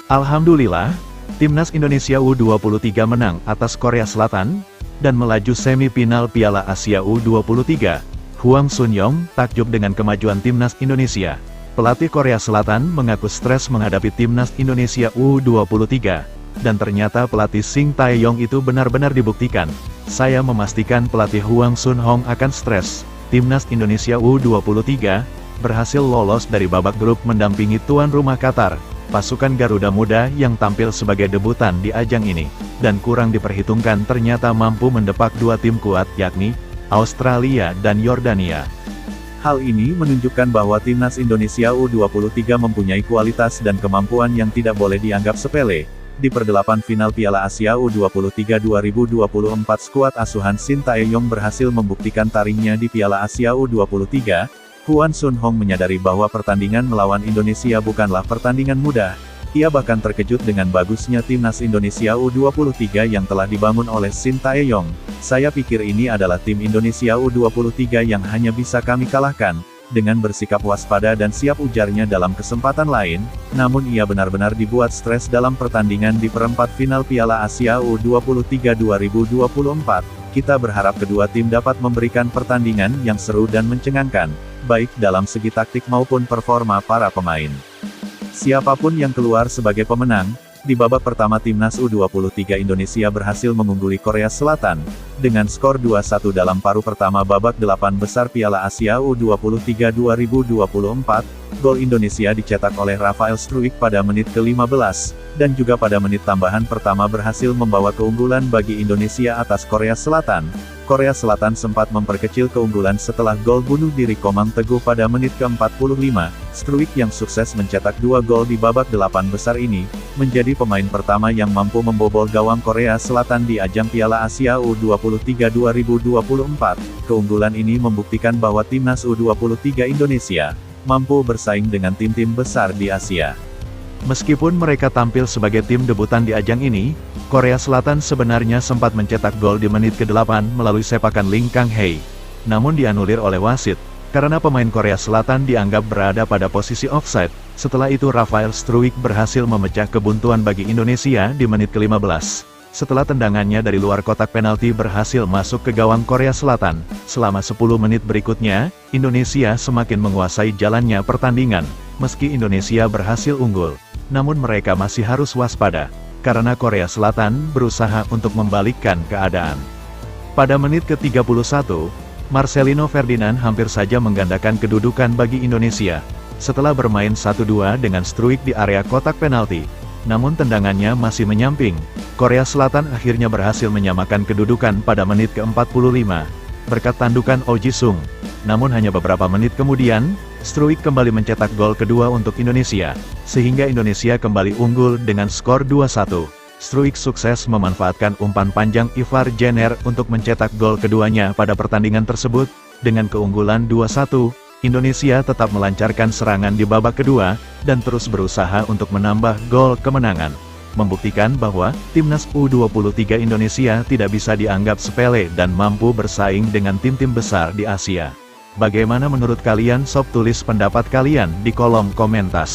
Alhamdulillah, Timnas Indonesia U23 menang atas Korea Selatan, dan melaju semifinal Piala Asia U23. Hwang Sun-yong takjub dengan kemajuan Timnas Indonesia. Pelatih Korea Selatan mengaku stres menghadapi Timnas Indonesia U23. Dan ternyata pelatih Shin Tae-yong itu benar-benar dibuktikan. Saya memastikan pelatih Hwang Sun-hong akan stres. Timnas Indonesia U23 berhasil lolos dari babak grup mendampingi tuan rumah Qatar, pasukan Garuda Muda yang tampil sebagai debutan di ajang ini, dan kurang diperhitungkan ternyata mampu mendepak dua tim kuat yakni Australia dan Yordania. Hal ini menunjukkan bahwa Timnas Indonesia U23 mempunyai kualitas dan kemampuan yang tidak boleh dianggap sepele. Di perdelapan final Piala Asia U23 2024, skuad asuhan Shin Tae-yong berhasil membuktikan taringnya di Piala Asia U23. Hwang Sun-hong menyadari bahwa pertandingan melawan Indonesia bukanlah pertandingan mudah. Ia bahkan terkejut dengan bagusnya Timnas Indonesia U23 yang telah dibangun oleh Shin Tae-yong. Saya pikir ini adalah tim Indonesia U23 yang hanya bisa kami kalahkan. Dengan bersikap waspada dan siap, ujarnya dalam kesempatan lain, namun ia benar-benar dibuat stres dalam pertandingan di perempat final Piala Asia U23 2024. Kita berharap kedua tim dapat memberikan pertandingan yang seru dan mencengangkan, baik dalam segi taktik maupun performa para pemain. Siapapun yang keluar sebagai pemenang, di babak pertama Timnas U23 Indonesia berhasil mengungguli Korea Selatan, dengan skor 2-1 dalam paruh pertama babak 8 besar Piala Asia U23 2024, gol Indonesia dicetak oleh Rafael Struijk pada menit ke-15, dan juga pada menit tambahan pertama berhasil membawa keunggulan bagi Indonesia atas Korea Selatan. Korea Selatan sempat memperkecil keunggulan setelah gol bunuh diri Komang Teguh pada menit ke-45. Struijk yang sukses mencetak 2 gol di babak 8 besar ini, menjadi pemain pertama yang mampu membobol gawang Korea Selatan di ajang Piala Asia U23 2024. Keunggulan ini membuktikan bahwa Timnas U23 Indonesia mampu bersaing dengan tim-tim besar di Asia. Meskipun mereka tampil sebagai tim debutan di ajang ini, Korea Selatan sebenarnya sempat mencetak gol di menit ke-8 melalui sepakan Lim Kang-hae. Namun dianulir oleh wasit, karena pemain Korea Selatan dianggap berada pada posisi offside. Setelah itu Rafael Struijk berhasil memecah kebuntuan bagi Indonesia di menit ke-15. Setelah tendangannya dari luar kotak penalti berhasil masuk ke gawang Korea Selatan. Selama 10 menit berikutnya, Indonesia semakin menguasai jalannya pertandingan. Meski Indonesia berhasil unggul, namun mereka masih harus waspada, karena Korea Selatan berusaha untuk membalikkan keadaan. Pada menit ke-31, Marcelino Ferdinand hampir saja menggandakan kedudukan bagi Indonesia, setelah bermain 1-2 dengan Struijk di area kotak penalti. Namun tendangannya masih menyamping. Korea Selatan akhirnya berhasil menyamakan kedudukan pada menit ke-45, berkat tandukan Oh Ji-sung. Namun hanya beberapa menit kemudian, Struijk kembali mencetak gol kedua untuk Indonesia, sehingga Indonesia kembali unggul dengan skor 2-1. Struijk sukses memanfaatkan umpan panjang Ivar Jenner untuk mencetak gol keduanya pada pertandingan tersebut. Dengan keunggulan 2-1, Indonesia tetap melancarkan serangan di babak kedua, dan terus berusaha untuk menambah gol kemenangan. Membuktikan bahwa Timnas U23 Indonesia tidak bisa dianggap sepele dan mampu bersaing dengan tim-tim besar di Asia. Bagaimana menurut kalian? Sob, tulis pendapat kalian di kolom komentar.